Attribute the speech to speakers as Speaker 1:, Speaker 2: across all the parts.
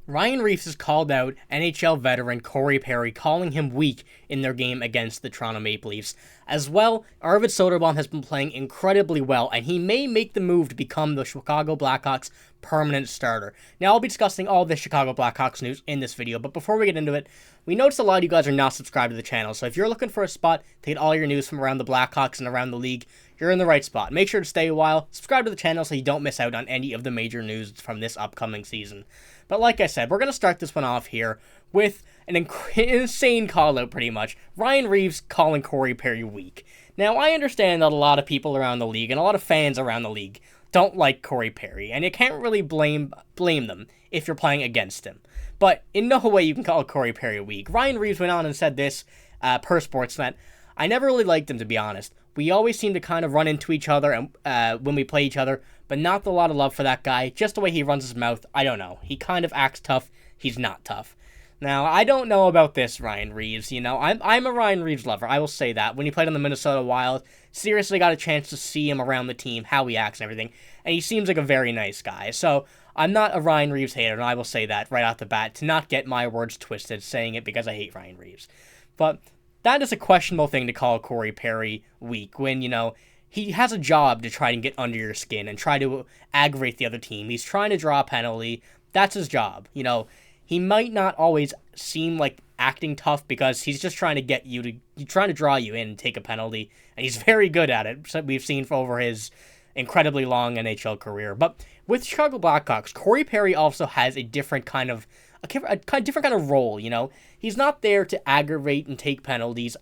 Speaker 1: Ryan Reaves has called out NHL veteran Corey Perry, calling him weak in their game against the Toronto Maple Leafs. As well, Arvid Soderblom has been playing incredibly well, and he may make the move to become the Chicago Blackhawks' permanent starter. Now, I'll be discussing all the Chicago Blackhawks news in this video, but before we get into it, we noticed a lot of you guys are not subscribed to the channel, so if you're looking for a spot to get all your news from around the Blackhawks and around the league, you're in the right spot. Make sure to stay a while, subscribe to the channel so you don't miss out on any of the major news from this upcoming season. But like I said, we're going to start this one off here with an insane call-out, pretty much. Ryan Reaves calling Corey Perry weak. Now, I understand that a lot of people around the league and a lot of fans around the league don't like Corey Perry, and you can't really blame them if you're playing against him. But in no way you can call Corey Perry weak. Ryan Reaves went on and said this per Sportsnet. I never really liked him, to be honest. We always seem to kind of run into each other and when we play each other, but not a lot of love for that guy. Just the way he runs his mouth, I don't know. He kind of acts tough. He's not tough. Now, I don't know about this, Ryan Reaves. You know, I'm a Ryan Reaves lover. I will say that. When he played on the Minnesota Wild, seriously got a chance to see him around the team, how he acts and everything, and he seems like a very nice guy. So, I'm not a Ryan Reaves hater, and I will say that right off the bat, to not get my words twisted saying it because I hate Ryan Reaves. But that is a questionable thing to call Corey Perry weak when, you know, he has a job to try and get under your skin and try to aggravate the other team. He's trying to draw a penalty. That's his job. You know, he might not always seem like acting tough because he's just trying to get you to, trying to draw you in and take a penalty, and he's very good at it. So we've seen over his incredibly long NHL career. But with Chicago Blackhawks, Corey Perry also has a different kind of different kind of role, you know. He's not there to aggravate and take penalties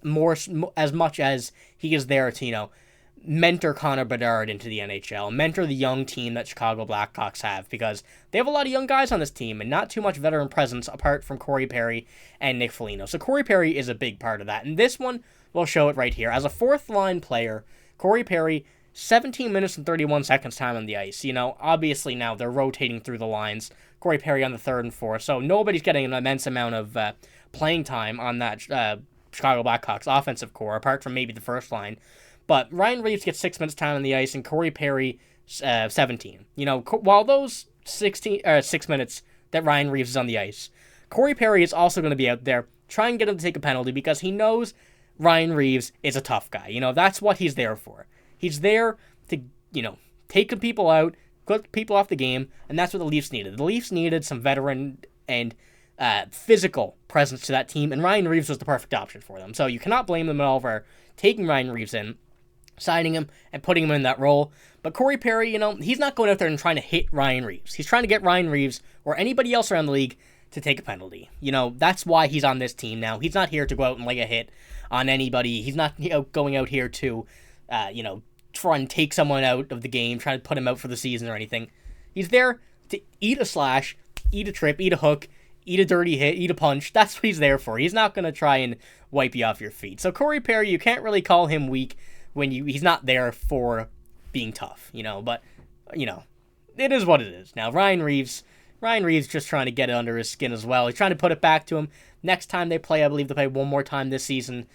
Speaker 1: as much as he is there to, you know, mentor Connor Bedard into the NHL, mentor the young team that Chicago Blackhawks have, because they have a lot of young guys on this team and not too much veteran presence apart from Corey Perry and Nick Foligno. So Corey Perry is a big part of that. And this one, we'll show it right here. As a fourth-line player, Corey Perry, 17 minutes and 31 seconds time on the ice. You know, obviously now they're rotating through the lines. Corey Perry on the third and fourth, so nobody's getting an immense amount of playing time on that Chicago Blackhawks offensive core, apart from maybe the first line. But Ryan Reaves gets 6 minutes time on the ice, and Corey Perry 17. You know, while those 6 minutes that Ryan Reaves is on the ice, Corey Perry is also going to be out there trying to get him to take a penalty because he knows Ryan Reaves is a tough guy. You know, that's what he's there for. He's there to, you know, take people out, put people off the game, and that's what the Leafs needed. The Leafs needed some veteran and physical presence to that team, and Ryan Reaves was the perfect option for them. So you cannot blame them at all for taking Ryan Reaves in, signing him, and putting him in that role. But Corey Perry, you know, he's not going out there and trying to hit Ryan Reaves. He's trying to get Ryan Reaves or anybody else around the league to take a penalty. You know, that's why he's on this team now. He's not here to go out and lay a hit on anybody. He's not, you know, going out here to, you know, try and take someone out of the game, try to put him out for the season or anything. He's there to eat a slash, eat a trip, eat a hook, eat a dirty hit, eat a punch. That's what he's there for. He's not going to try and wipe you off your feet. So Corey Perry, you can't really call him weak when he's not there for being tough, you know. But, you know, it is what it is. Now, Ryan Reaves just trying to get it under his skin as well. He's trying to put it back to him. Next time they play, I believe they play one more time this season.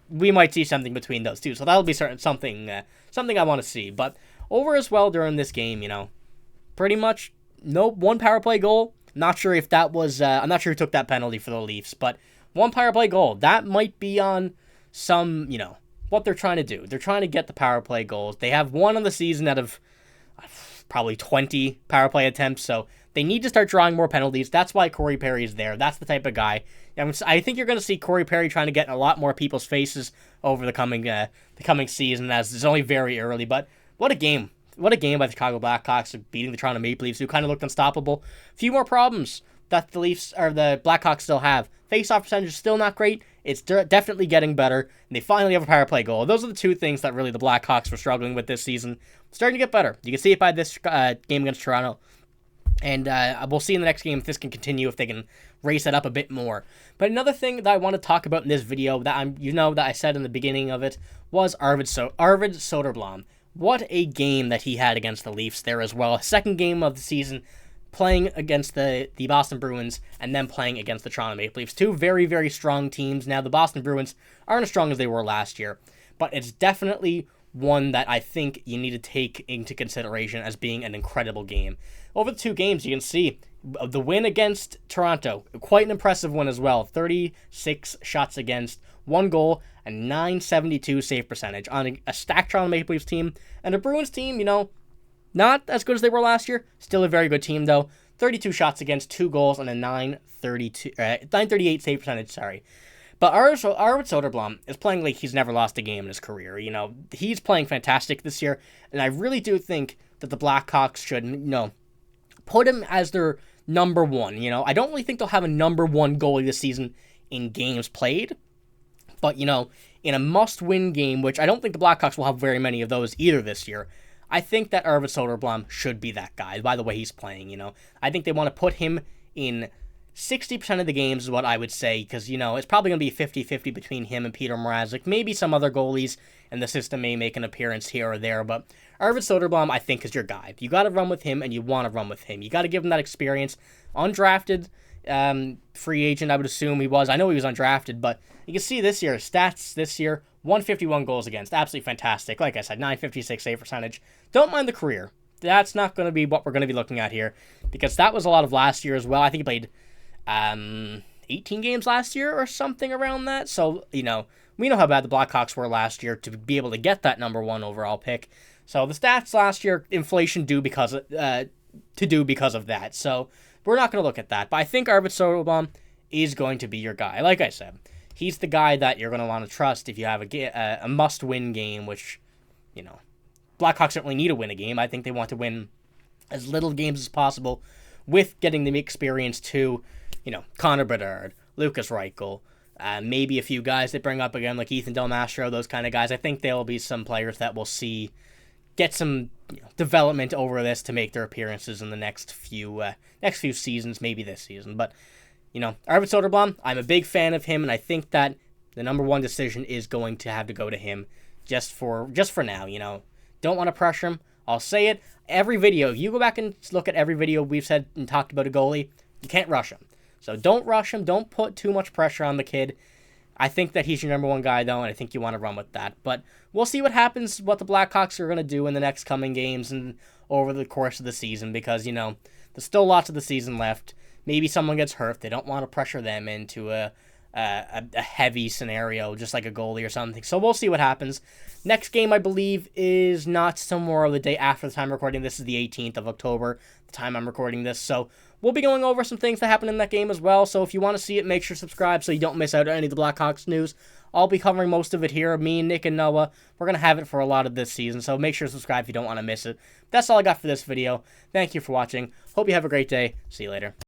Speaker 1: We might see something between those two. So that'll be something I want to see. But over as well during this game, you know, pretty much no one power play goal. Not sure if that was, I'm not sure who took that penalty for the Leafs, but one power play goal. That might be on some, you know, what they're trying to do. They're trying to get the power play goals. They have one on the season out of probably 20 power play attempts, so they need to start drawing more penalties. That's why Corey Perry is there. That's the type of guy. I think you're going to see Corey Perry trying to get in a lot more people's faces over the coming season, as it's only very early. But what a game. What a game by the Chicago Blackhawks beating the Toronto Maple Leafs, who kind of looked unstoppable. A few more problems that the Leafs or the Blackhawks still have. Face-off percentage is still not great. It's definitely getting better, and they finally have a power play goal. Those are the two things that really the Blackhawks were struggling with this season. Starting to get better. You can see it by this game against Toronto. And we'll see in the next game if this can continue, if they can raise it up a bit more. But another thing that I want to talk about in this video that I said in the beginning of it was Arvid Soderblom. What a game that he had against the Leafs there as well. Second game of the season, playing against the Boston Bruins and then playing against the Toronto Maple Leafs. Two very, very strong teams. Now, the Boston Bruins aren't as strong as they were last year, but it's definitely one that I think you need to take into consideration as being an incredible game. Over the 2 games, you can see the win against Toronto, quite an impressive one as well. 36 shots against, 1 goal, and 972 save percentage on a stacked Toronto Maple Leafs team. And a Bruins team, not as good as they were last year. Still a very good team, though. 32 shots against, 2 goals, and a 938 save percentage, sorry. But Arvid Soderblom is playing like he's never lost a game in his career. He's playing fantastic this year, and I really do think that the Blackhawks should, put him as their number one. I don't really think they'll have a number one goalie this season in games played, but, in a must-win game, which I don't think the Blackhawks will have very many of those either this year, I think that Arvid Soderblom should be that guy, by the way he's playing, I think they want to put him in 60% of the games is what I would say, because, it's probably going to be 50-50 between him and Peter Mrazek. Maybe some other goalies in the system may make an appearance here or there, but Arvid Soderblom, I think, is your guy. You got to run with him, and you want to run with him. You got to give him that experience. Undrafted free agent, I would assume he was. I know he was undrafted, but you can see this year, stats this year, 151 goals against. Absolutely fantastic. Like I said, 956 save percentage. Don't mind the career. That's not going to be what we're going to be looking at here, because that was a lot of last year as well. I think he played 18 games last year or something around that. So, we know how bad the Blackhawks were last year to be able to get that number 1 overall pick. So the stats last year, inflation because of that. So we're not going to look at that. But I think Arvid Soderblom is going to be your guy. Like I said, he's the guy that you're going to want to trust if you have a must-win game, which, Blackhawks certainly need to win a game. I think they want to win as little games as possible with getting the experience to, Connor Bedard, Lucas Reichel, maybe a few guys they bring up again, like Ethan Del Mastro, those kind of guys. I think there will be some players that we'll see get some development over this to make their appearances in the next few seasons, maybe this season. But, Arvid Soderblom, I'm a big fan of him, and I think that the number 1 decision is going to have to go to him just for now, Don't want to pressure him. I'll say it. Every video, if you go back and look at every video we've said and talked about a goalie, you can't rush him. So don't rush him. Don't put too much pressure on the kid. I think that he's your number 1 guy, though, and I think you want to run with that. But we'll see what happens, what the Blackhawks are going to do in the next coming games and over the course of the season, because, there's still lots of the season left. Maybe someone gets hurt. They don't want to pressure them into a heavy scenario, just like a goalie or something. So we'll see what happens. Next game, I believe, is not tomorrow, the day after the time I'm recording. This is the 18th of October, the time I'm recording this. So we'll be going over some things that happen in that game as well. So if you want to see it, make sure to subscribe so you don't miss out on any of the Blackhawks news. I'll be covering most of it here. Me, Nick, and Noah, we're going to have it for a lot of this season. So make sure to subscribe if you don't want to miss it. That's all I got for this video. Thank you for watching. Hope you have a great day. See you later.